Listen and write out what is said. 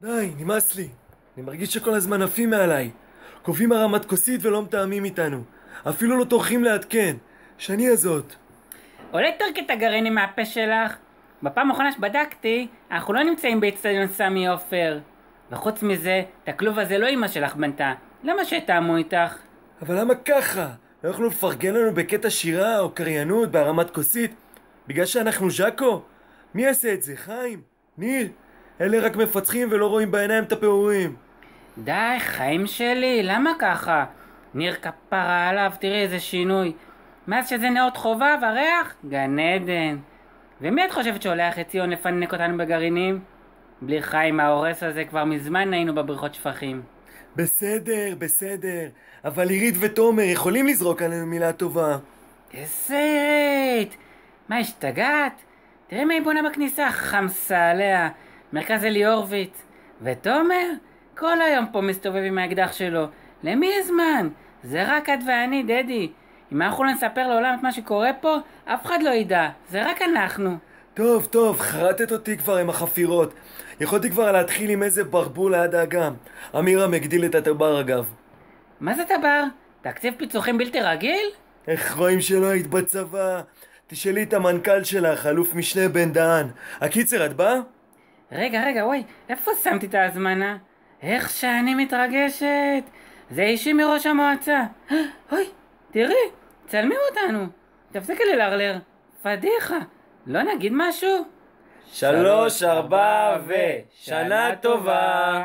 די, נמאס לי. אני מרגיש שכל הזמן עפים מעליי. קובעים הרמת כוסית ולא מתאמים איתנו. אפילו לא טורחים לעדכן. שני הזאת. אולי תרקי את הגרעינים מהפה שלך? בפעם האחרונה שבדקתי, אנחנו לא נמצאים באצטדיון סמי עופר. וחוץ מזה, את הכלוב הזה לא אמא שלך בנתה. למה שיתאמו איתך? אבל למה ככה? לא יכלו לפרגן לנו בקטע שירה או קריינות בהרמת כוסית? בגלל שאנחנו ז'אקו? מי יעשה את זה? חיים? ניר? אלה רק מפצחים ולא רואים בעיניים את הפעורים. די, חיים שלי, למה ככה? ניר כפרה עליו, תראי איזה שינוי. מאז שזה נאות חובה וריח, גן עדן. ומי את חושבת שולח את ציון לפנק אותנו בגרעינים? בלי חיים ההורס הזה כבר מזמן היינו בבריכות שפכים. בסדר, בסדר. אבל עירית ותומר יכולים לזרוק עלינו מילה טובה. איזה עירית! מה, השתגעת? תראי מה היא בונה בכניסה, חמסה עליה. מרכז אלי הורוביץ. ותומר? כל היום פה מסתובב עם האקדח שלו. למי יש זמן? זה רק את ואני, דדי. אם אנחנו לא נספר לעולם את מה שקורה פה, אף אחד לא ידע. זה רק אנחנו. טוב, טוב, חרטת אותי כבר עם החפירות. יכולתי כבר להתחיל עם איזה ברבול ליד האגם. אמירם הגדיל את הטבר אגב. מה זה טבר? תקציב פיצוחים בלתי רגיל? איך רואים שלא היית בצבא? תשאלי את המנכ"ל שלך, אלוף משנה בן דהן. הקיצר, את באה? רגע, וואי, איפה שמתי את ההזמנה? איך שאני מתרגשת! זה אישי מראש המועצה. אוי, תראי, צלמי אותנו. תפסיקי ללרלר. פדיחה. לא נגיד משהו? 3, 4 שנה טובה.